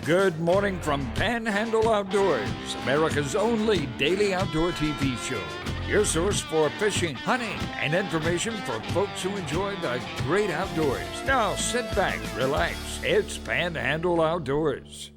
Good morning from Panhandle Outdoors, America's only daily outdoor TV show. Your source for fishing, hunting, and information for folks who enjoy the great outdoors. Now sit back, relax. It's Panhandle Outdoors.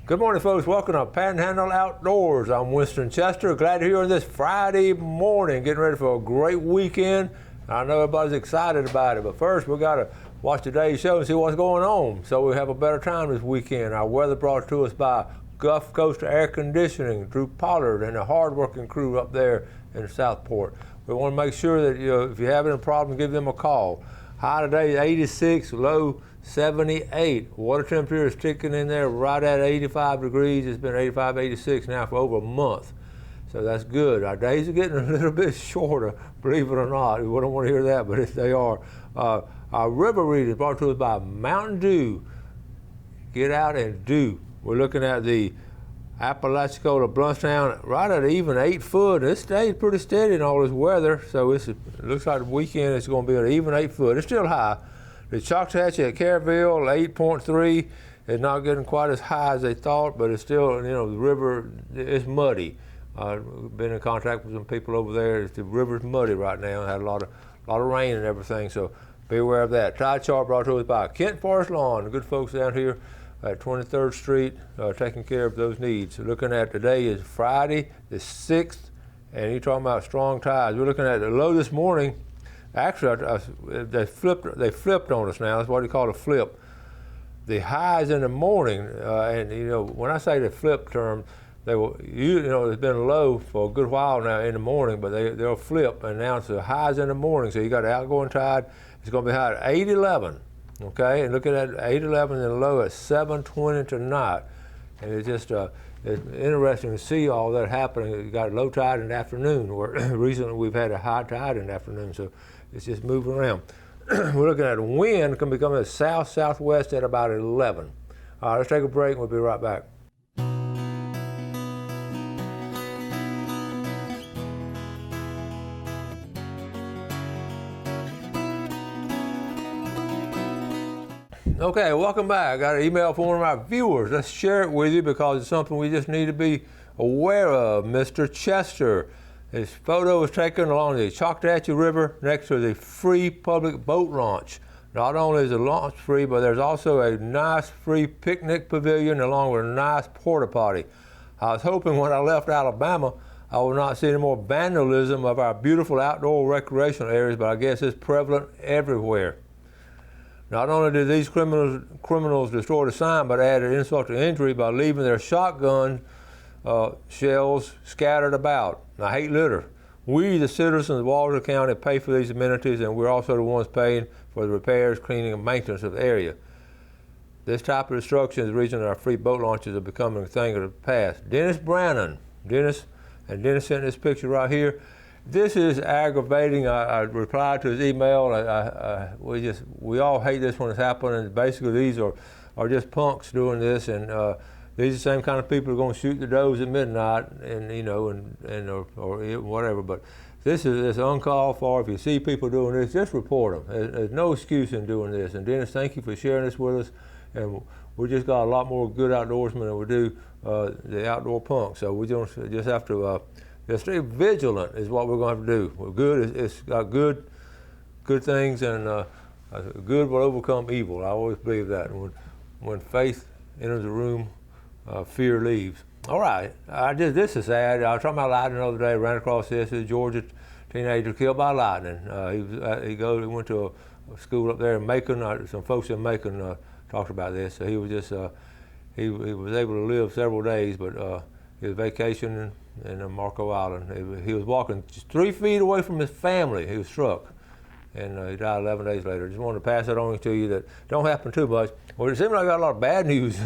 Good morning, folks. Welcome to Panhandle Outdoors. I'm Winston Chester. Glad you're here on this Friday morning, getting ready for a great weekend. I know everybody's excited about it, but first we got to watch today's show and see what's going on so we have a better time this weekend. Our weather brought to us by Gulf Coast Air Conditioning, Drew Pollard, and the hard-working crew up there in Southport. We want to make sure that if you're having a problem, give them a call. High today is 86, low 78. Water temperature is ticking in there right at 85 degrees. It's been 85, 86 now for over a month. So that's good. Our days are getting a little bit shorter, believe it or not. We don't want to hear that, but they are. Our river read is brought to us by Mountain Dew. Get out and do. We're looking at the Apalachicola Bluntstown right at even 8 foot. It stayed pretty steady in all this weather, so it looks like the weekend it's going to be an even 8 foot. It's still high. The Choctahatchee at Caryville, 8.3, is not getting quite as high as they thought, but it's still, the river is muddy. Been in contact with some people over there. The river's muddy right now. Had a lot of rain and everything, so be aware of that. Tide chart brought to us by Kent Forest Lawn, the good folks down here at 23rd Street, taking care of those needs. So looking at today is Friday the 6th, and you're talking about strong tides. We're looking at the low this morning. Actually, they flipped on us now. That's what you call a flip. The highs in the morning, and when I say the flip term, they will, it's been low for a good while now in the morning, but they'll flip, and now it's the highs in the morning. So you got an outgoing tide. It's going to be high at 8:11, okay? And looking at 8:11 and the low at 7:20 tonight. And it's just it's interesting to see all that happening. You got a low tide in the afternoon, where recently we've had a high tide in the afternoon, so it's just moving around. We're looking at a wind can be coming south-southwest at about 11. All right, let's take a break and we'll be right back. Okay, welcome back. I got an email from one of our viewers. Let's share it with you because it's something we just need to be aware of. Mr. Chester. His photo was taken along the Choctahatchee River next to the free public boat launch. Not only is the launch free, but there's also a nice free picnic pavilion along with a nice porta potty. I was hoping when I left Alabama I would not see any more vandalism of our beautiful outdoor recreational areas, but I guess it's prevalent everywhere. Not only did these criminals destroy the sign, but added insult to injury by leaving their shotgun shells scattered about. I hate litter. We, the citizens of Walter County, pay for these amenities, and we're also the ones paying for the repairs, cleaning, and maintenance of the area. This type of destruction is the reason our free boat launches are becoming a thing of the past. Dennis Brannon. Dennis sent this picture right here. This is aggravating. I replied to his email. We all hate this when it's happening. Basically, these are just punks doing this, and these are the same kind of people who are going to shoot the does at midnight, and or whatever. But this is uncalled for. If you see people doing this, just report them. There's no excuse in doing this. And Dennis, thank you for sharing this with us. And we just got a lot more good outdoorsmen than we do the outdoor punks. So we just have to. Just stay vigilant is what we're going to have to do. We're good. It's got good things, and good will overcome evil. I always believe that. When faith enters the room, fear leaves. All right. This is sad. I was talking about lightning the other day. Ran across this. A Georgia teenager killed by lightning. He went to a school up there in Macon. Some folks in Macon talked about this. So he was just he was able to live several days, but he was vacationing in Marco Island. He was walking just 3 feet away from his family. He was struck, and he died 11 days later. Just wanted to pass that on to you. That don't happen too much. Well, it seems like I got a lot of bad news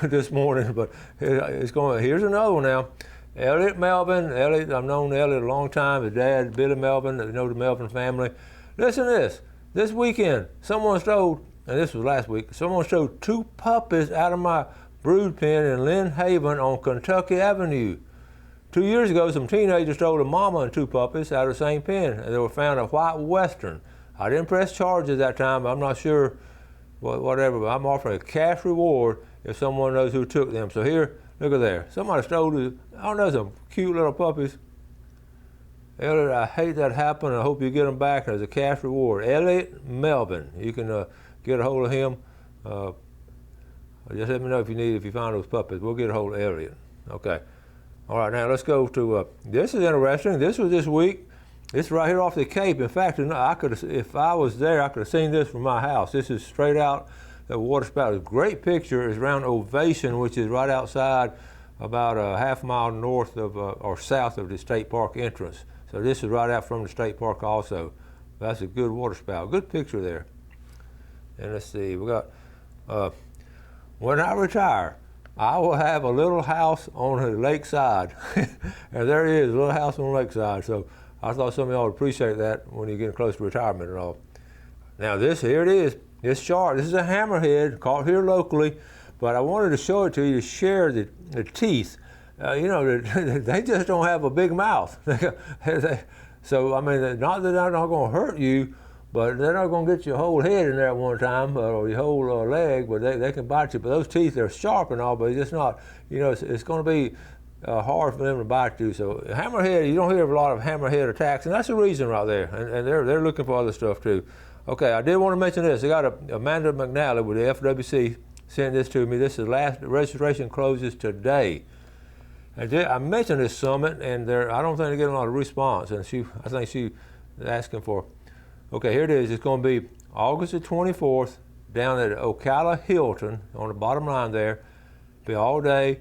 this morning, but it's going. Here's another one now. Elliot Melvin. I've known Elliot a long time. His dad, Billy Melvin. The Melvin family. Listen to this. This weekend, someone stole, and this was last week. Someone stole 2 puppies out of my brood pen in Lynn Haven on Kentucky Avenue. 2 years ago, some teenagers stole a mama and 2 puppies out of the same pen, and they were found at White Western. I didn't press charges that time. I'm not sure whatever, but I'm offering a cash reward if someone knows who took them. So here, look at there. Somebody stole the, I don't know, some cute little puppies. Elliot, I hate that happened. I hope you get them back. There's a cash reward. Elliot Melvin. You can get a hold of him. Just let me know if you find those puppies. We'll get a hold of Elliot. Okay. All right, now let's go to, this is interesting. This was this week. It's right here off the Cape. In fact, if I was there, I could have seen this from my house. This is straight out the waterspout. A great picture is around Ovation, which is right outside about a half mile north of, or south of the state park entrance. So this is right out from the state park also. That's a good waterspout. Good picture there. And let's see, we got, when I retire, I will have a little house on the lakeside. And there it is, a little house on the lakeside. So I thought some of y'all would appreciate that when you're getting close to retirement and all. Now here it is. It's sharp. This is a hammerhead caught here locally, but I wanted to show it to you to share the teeth. They just don't have a big mouth. So, I mean, not that they're not going to hurt you, but they're not going to get your whole head in there at one time or your whole leg, but they can bite you. But those teeth, they're sharp and all, but it's just not, it's going to be hard for them to bite you. So hammerhead, you don't hear a lot of hammerhead attacks, and that's the reason right there. And they're looking for other stuff too. Okay, I did want to mention this. I got Amanda McNally with the FWC sent this to me. This is last registration closes today. I mentioned this summit, and I don't think they get a lot of response. And I think she is asking for. Okay, here it is. It's going to be August the 24th down at Ocala Hilton on the bottom line there. Be all day.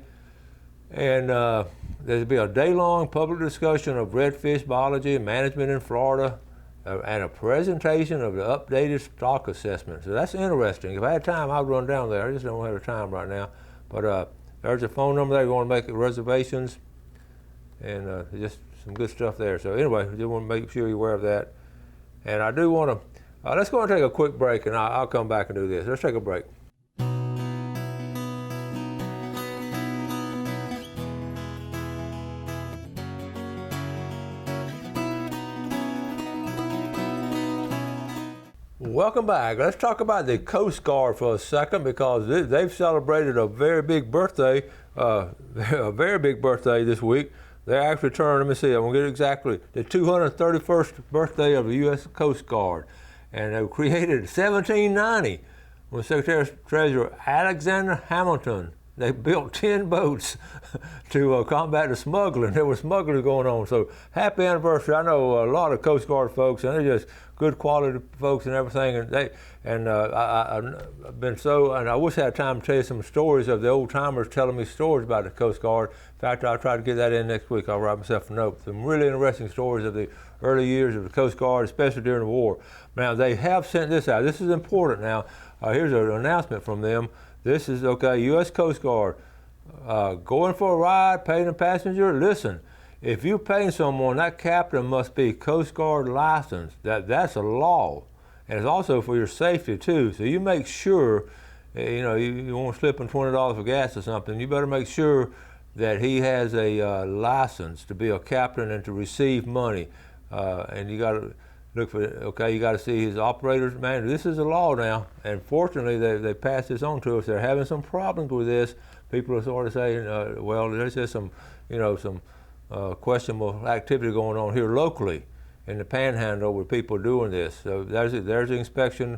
And there'll be a day-long public discussion of redfish biology and management in Florida, and a presentation of the updated stock assessment. So that's interesting. If I had time, I'd run down there. I just don't have the time right now. But there's a phone number there. You want to make reservations, and just some good stuff there. So anyway, just want to make sure you're aware of that. And I do want to, let's go and take a quick break, and I'll come back and do this. Let's take a break. Welcome back. Let's talk about the Coast Guard for a second, because they've celebrated a very big birthday, this week. They actually turned, let me see, I'm going to get exactly, the 231st birthday of the U.S. Coast Guard. And they were created in 1790 when Secretary of Treasury Alexander Hamilton, they built 10 boats to combat the smuggling. There was smuggling going on. So happy anniversary. I know a lot of Coast Guard folks, and they're just good quality folks and everything. And I've been and I wish I had time to tell you some stories of the old timers telling me stories about the Coast Guard. In fact, I'll try to get that in next week. I'll write myself a note. Some really interesting stories of the early years of the Coast Guard, especially during the war. Now, they have sent this out. This is important now. Here's an announcement from them. This is, okay, U.S. Coast Guard, going for a ride, paying a passenger. Listen, if you're paying someone, that captain must be Coast Guard licensed. That's a law. And it's also for your safety too. So you make sure, you want to slip him $20 for gas or something, you better make sure that he has a license to be a captain and to receive money. And you got to look for, you got to see his operator's manual. This is a law now, and fortunately they passed this on to us. They're having some problems with this. People are sort of saying, well, there's just some questionable activity going on here locally in the Panhandle with people doing this. So there's the inspection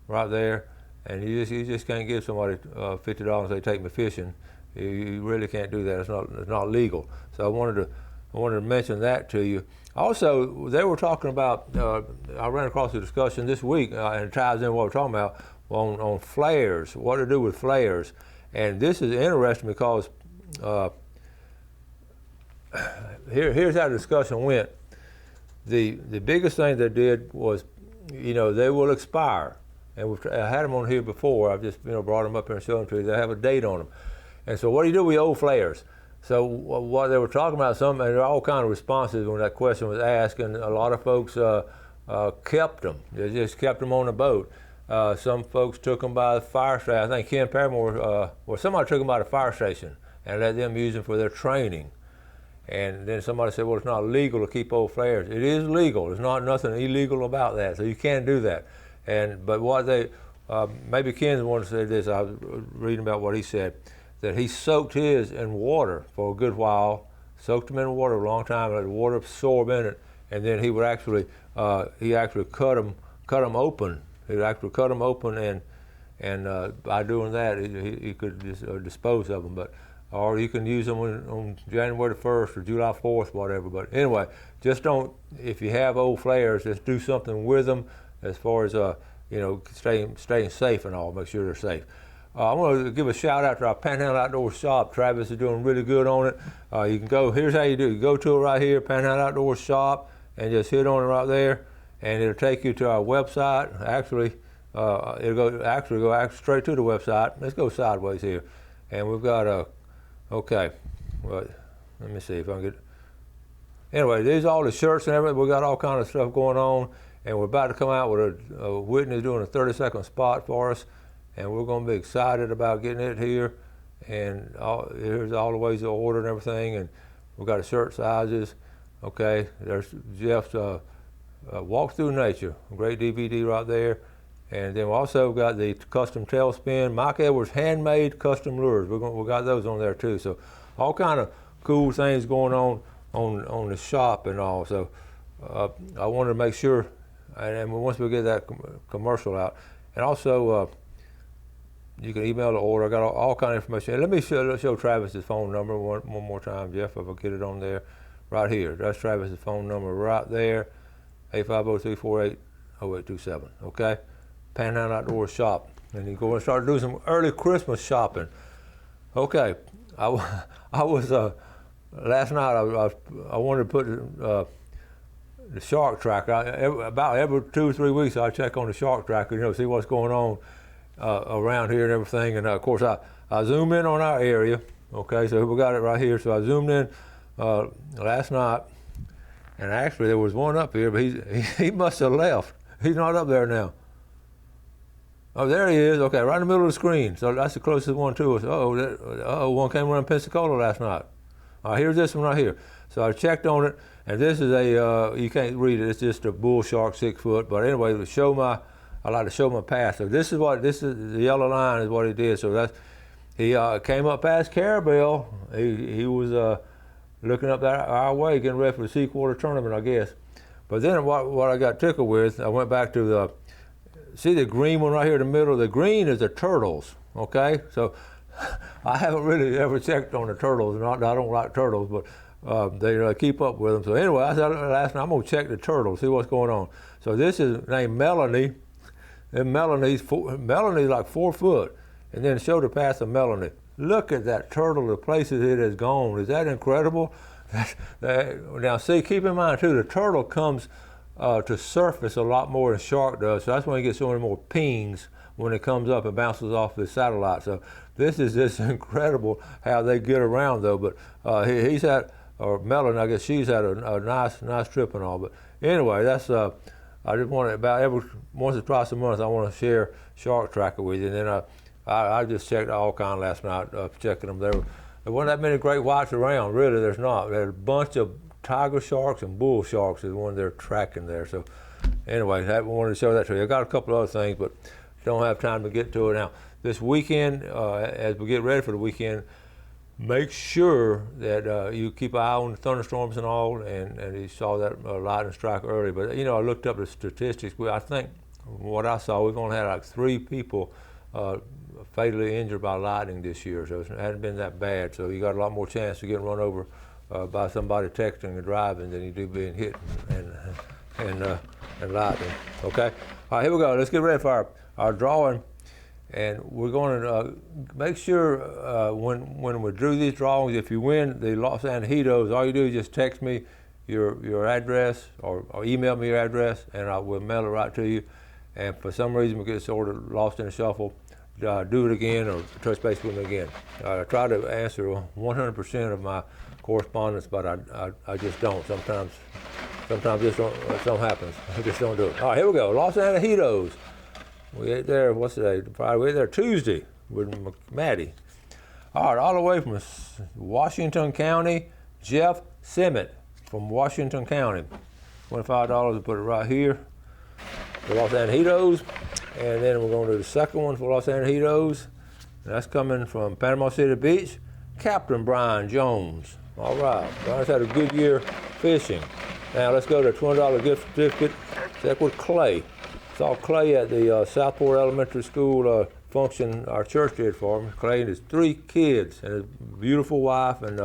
right there, and you just can't give somebody $50 and say take me fishing. You really can't do that. It's not legal. So I wanted to mention that to you. Also, they were talking about, I ran across a discussion this week, and it ties in what we're talking about, on flares, what to do with flares. And this is interesting because here's how the discussion went. The biggest thing they did was, they will expire. And I had them on here before. I've just brought them up here and shown them to you. They have a date on them. And so what do you do with old flares? So what they were talking about, and there are all kinds of responses when that question was asked, and a lot of folks kept them. They just kept them on the boat. Some folks took them by the fire station. I think Ken Paramore, somebody took them by the fire station and let them use them for their training. And then somebody said, well, it's not legal to keep old flares. It is legal. There's not nothing illegal about that, so you can do that. But what maybe Ken's the one that said this. I was reading about what he said, that he soaked his in water for a good while, soaked them in water a long time, let the water absorb in it, and then he would actually cut them open. He'd actually cut them open, and by doing that, he could just dispose of them. Or you can use them on January the 1st or July 4th, whatever. But anyway, just don't, if you have old flares, just do something with them as far as staying safe and all. Make sure they're safe. I want to give a shout out to our Panhandle Outdoor Shop. Travis is doing really good on it. You can go, here's how you do it. You go to it right here, Panhandle Outdoor Shop, and just hit on it right there, and it'll take you to our website. Actually, it'll go straight to the website. Let's go sideways here. And we've got okay, well, let me see if I can get, anyway, these are all the shirts and everything. We got all kind of stuff going on, and we're about to come out with Whitney's doing a 30-second spot for us, and we're going to be excited about getting it here. And here's all the ways to order and everything, and we've got the shirt sizes. Okay, there's Jeff's Walk Through Nature, a great DVD right there. And then we also got the custom tailspin, Mike Edwards handmade custom lures. We got those on there too. So all kind of cool things going on the shop and all. So I wanted to make sure, and once we get that commercial out, and also you can email the order. I got all kind of information. And let me show Travis's phone number one more time, Jeff, if I get it on there. Right here. That's Travis's phone number right there, 850-348-0827. Okay. Panhandle Outdoor Shop, and you go and start doing some early Christmas shopping. Okay, I was last night. I wanted to put the shark tracker. About every 2 or 3 weeks, I check on the shark tracker, see what's going on around here and everything. And of course, I zoom in on our area. Okay, so we got it right here. So I zoomed in last night, and actually there was one up here, but he must have left. He's not up there now. Oh, there he is. Okay, right in the middle of the screen. So that's the closest one to us. One came around Pensacola last night. All right, here's this one right here. So I checked on it, and this is you can't read it. It's just a bull shark, 6 foot. But anyway, I like to show my path. So this is the yellow line is what he did. So he came up past Carabel. He was looking up our way, getting ready for the Sea-Quarter tournament, I guess. But then what I got tickled with, I went back to see the green one right here in the middle? The green is the turtles, okay? So I haven't really ever checked on the turtles. I don't like turtles, but they keep up with them. So anyway, I said last night, I'm gonna check the turtles, see what's going on. So this is named Melanie, and Melanie's like 4 foot, and then showed the path of Melanie. Look at that turtle, the places it has gone. Is that incredible? Now see, keep in mind too, the turtle comes to surface a lot more than shark does, so that's when you get so many more pings when it comes up and bounces off the satellite. So this is just incredible how they get around though. But he's had, or Melanie, I guess she's had a nice trip and all. But anyway, that's I just wanted about once or twice a month I want to share shark tracker with you. And then I just checked all kind last night, checking them. There wasn't that many great whites around, really. There's not. There's a bunch of tiger sharks and bull sharks is the one they're tracking there. So anyway, I wanted to show that to you. I got a couple of other things, but don't have time to get to it now. This weekend, as we get ready for the weekend, make sure that you keep an eye on the thunderstorms and all, and you saw that lightning strike early. But I looked up the statistics. I think what I saw, we've only had like 3 people fatally injured by lightning this year, so it hasn't been that bad. So you got a lot more chance of getting run over by somebody texting and driving than you do being hit and lightning. Okay, all right, here we go. Let's get ready for our drawing, and we're going to make sure when we drew these drawings, if you win the Los Angeles, all you do is just text me your address or email me your address, and I will mail it right to you. And for some reason we get sort of lost in the shuffle, do it again or touch base with me again. I try to answer 100% of my correspondence, but I just don't. Sometimes just something happens. I just don't do it. All right, here we go. Los Angeles. We ate there, what's today? Friday. We ate there Tuesday with Maddie. All right, all the way from Washington County, Jeff Simmet from Washington County. $25 to put it right here. The Los Angeles. And then we're going to do the second one for Los Angeles. And that's coming from Panama City Beach, Captain Brian Jones. All right, Brian's had a good year fishing. Now let's go to a $20 gift certificate. Check with Clay. Saw Clay at the Southport Elementary School function our church did for him. Clay and his 3 kids and his beautiful wife, and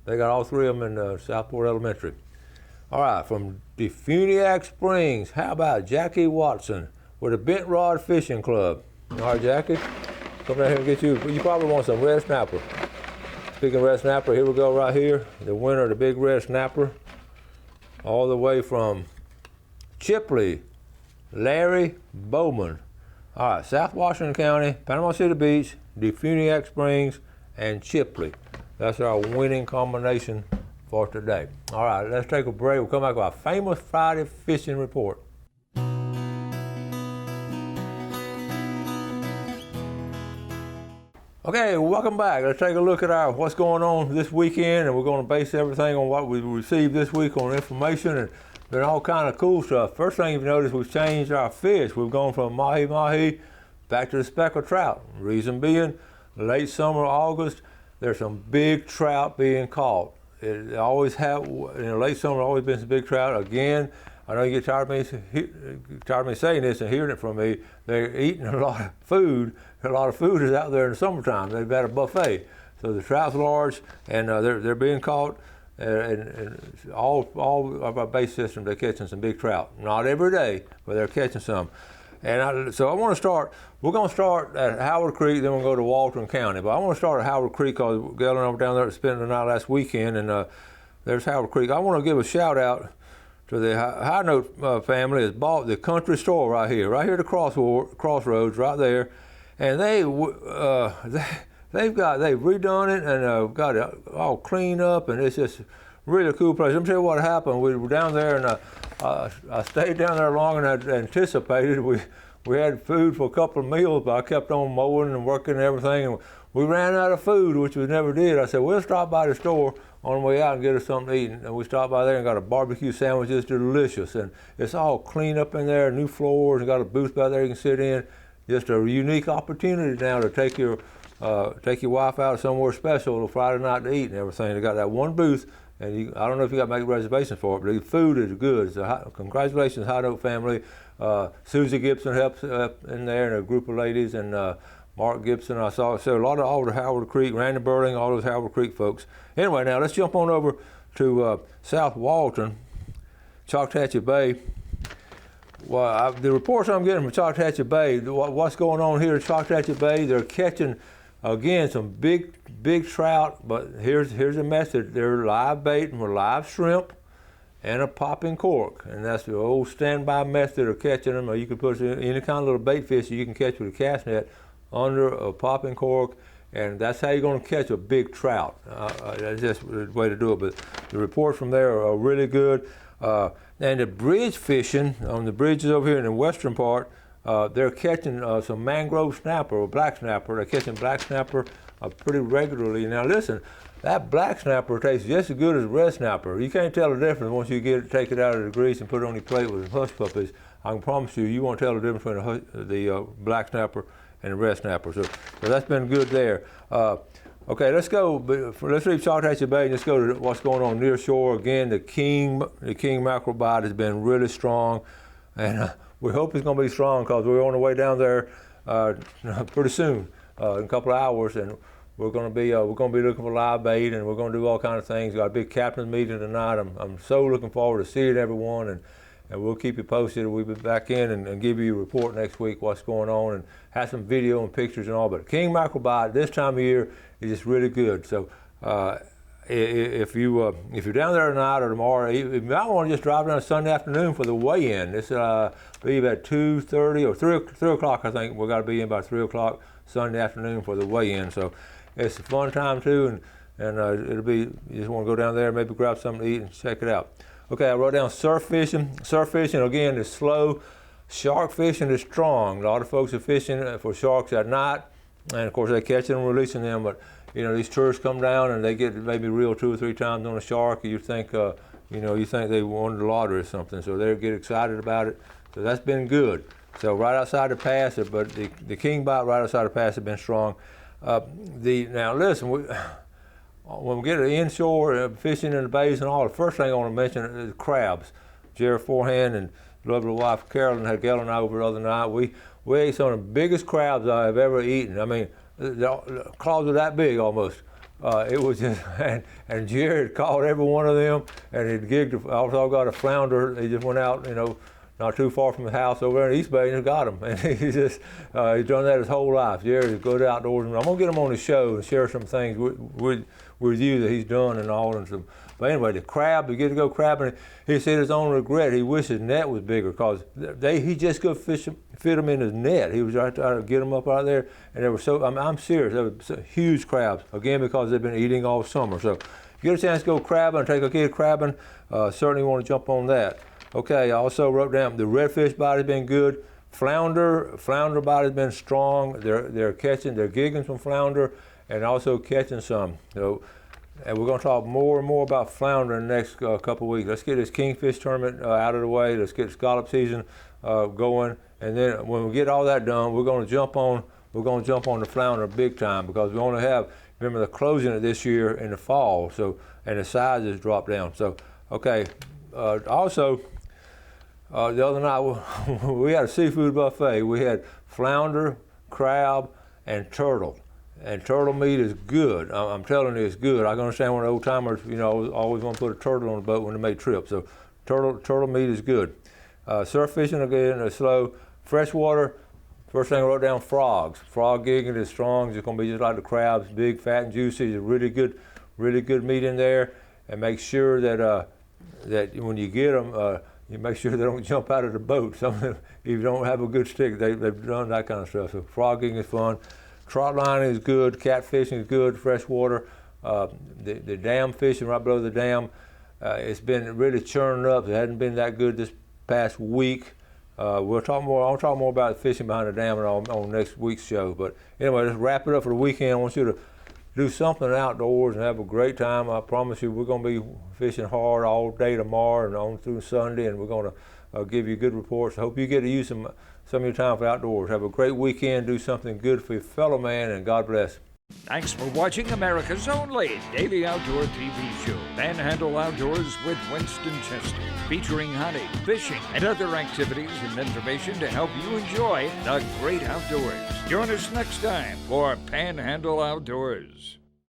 they got all 3 of them in Southport Elementary. All right, from Defuniak Springs, how about Jackie Watson with the Bent Rod Fishing Club? All right, Jackie, come down here and get you. You probably want some red snapper. Speaking of red snapper, here we go right here. The winner of the big red snapper, all the way from Chipley, Larry Bowman. All right, South Washington County, Panama City Beach, Defuniak Springs, and Chipley. That's our winning combination for today. All right, let's take a break. We'll come back with our famous Friday fishing report. Okay, welcome back. Let's take a look at what's going on this weekend, and we're going to base everything on what we received this week on information and been all kind of cool stuff. First thing you've noticed, we've changed our fish. We've gone from mahi-mahi back to the speckled trout. Reason being, late summer, August, there's some big trout being caught. It always have, late summer, always been some big trout. Again, I know you get tired of me saying this and hearing it from me. They're eating a lot of food. A lot of food is out there in the summertime. They've got a buffet. So the trout's large, and they're being caught. And all of our base system, they're catching some big trout. Not every day, but they're catching some. And so I want to start, we're going to start at Howard Creek, then we'll go to Walton County. But I want to start at Howard Creek because Galen and I were down there spending the night last weekend, and there's Howard Creek. I want to give a shout out to the High Note family has bought the country store right here at the crossroads right there. And they've redone it and got it all cleaned up, and it's just really a cool place. Let me tell you what happened. We were down there, and I stayed down there longer than I anticipated. We had food for a couple of meals, but I kept on mowing and working and everything, and we ran out of food, which we never did. I said, we'll stop by the store on the way out and get us something to eat. And we stopped by there and got a barbecue sandwich. It's delicious, and it's all cleaned up in there, new floors, and got a booth by there you can sit in. Just a unique opportunity now to take your wife out somewhere special on Friday night to eat and everything. They got that one booth, and I don't know if you got to make reservations for it, but the food is good. So congratulations, High Note family. Susie Gibson helps in there, and a group of ladies, and Mark Gibson. I saw a lot of all the Howard Creek, Randy Burling, all those Howard Creek folks. Anyway, now let's jump on over to South Walton, Choctawhatchee Bay. Well, the reports I'm getting from Choctawhatchee Bay, what's going on here in Choctawhatchee Bay, they're catching, again, some big trout, but here's the message. They're live bait and live shrimp and a popping cork, and that's the old standby method of catching them. Or you can put any kind of little bait fish that you can catch with a cast net under a popping cork, and that's how you're going to catch a big trout. That's just the way to do it, but the reports from there are really good. And the bridge fishing on the bridges over here in the western part, they're catching some mangrove snapper or black snapper. They're catching black snapper pretty regularly. Now listen, that black snapper tastes just as good as red snapper. You can't tell the difference once you take it out of the grease and put it on your plate with hush puppies. I can promise you won't tell the difference between the black snapper and the red snapper. So that's been good there. Okay, let's go. Let's leave Choctawhatchee Bay and let's go to what's going on near shore. Again, the king mackerel bite has been really strong, and we hope it's going to be strong because we're on the way down there pretty soon, in a couple of hours, and we're going to be looking for live bait, and we're going to do all kinds of things. We've got a big captain's meeting tonight. I'm so looking forward to seeing everyone, and we'll keep you posted. We'll be back in and give you a report next week what's going on and have some video and pictures and all. But king mackerel bite this time of year is just really good. So if you're down there tonight or tomorrow, you might want to just drive down Sunday afternoon for the weigh-in. It's be at 2:30 or 3 o'clock. I think we've got to be in by 3 o'clock Sunday afternoon for the weigh-in. So it's a fun time too, and it'll be, you just want to go down there, maybe grab something to eat and check it out. Okay, I wrote down surf fishing. Surf fishing, again, is slow. Shark fishing is strong. A lot of folks are fishing for sharks at night, and of course they catch them and releasing them, but these tourists come down and they get maybe reeled 2 or 3 times on a shark. You think they won the lottery or something, so they get excited about it. So that's been good. So right outside the pass, but the king bite right outside the pass has been strong. Now listen, when we get to inshore fishing in the bays and all, the first thing I want to mention is crabs. Jerry Forehand and lovely wife Carolyn had Galen over the other night. We ate some of the biggest crabs I have ever eaten. I mean, the claws are that big almost. It was just, and Jerry had caught every one of them, and he'd gigged. Also got a flounder. He just went out, not too far from the house over there in East Bay, and he got him. And he's done that his whole life. Jerry's good outdoors. And I'm gonna get him on the show and share some things with you that he's done and all. But anyway, the crab, he get to go crabbing. He said his own regret. He wished his net was bigger because he just could fit them in his net. He was right trying to get them up out there, and they were so. I'm serious. They were huge crabs again because they've been eating all summer. So if you get a chance to go crabbing, take a kid crabbing, certainly want to jump on that. Okay, I also wrote down the redfish bite has been good. Flounder bite has been strong. They're gigging some flounder and also catching some. And we're going to talk more and more about flounder in the next couple of weeks. Let's get this kingfish tournament out of the way. Let's get scallop season going, and then when we get all that done, we're going to jump on the flounder big time because we only have, remember, the closing of this year in the fall. So and the sizes drop down. So okay, also. The other night we had a seafood buffet. We had flounder, crab, and turtle. And turtle meat is good. I'm telling you, it's good. I can understand when the old timers, always want to put a turtle on the boat when they make trips. So turtle meat is good. Surf fishing again is slow. Freshwater, first thing I wrote down, frogs. Frog gigging is strong. It's going to be just like the crabs, big, fat, and juicy. There's really good meat in there. And make sure that when you get them. You make sure they don't jump out of the boat. Some of them, if you don't have a good stick, they've done that kind of stuff. So frogging is fun. Trot lining is good. Catfishing is good. Freshwater. The dam fishing right below the dam, it's been really churning up. It hadn't been that good this past week. I'll talk more about fishing behind the dam on next week's show. But anyway, let's wrap it up for the weekend. I want you to do something outdoors and have a great time. I promise you we're going to be fishing hard all day tomorrow and on through Sunday, and we're going to give you good reports. I hope you get to use some of your time for outdoors. Have a great weekend. Do something good for your fellow man, and God bless. Thanks for watching America's only daily outdoor TV show, Panhandle Outdoors with Winston Chester, featuring hunting, fishing, and other activities and information to help you enjoy the great outdoors. Join us next time for Panhandle Outdoors.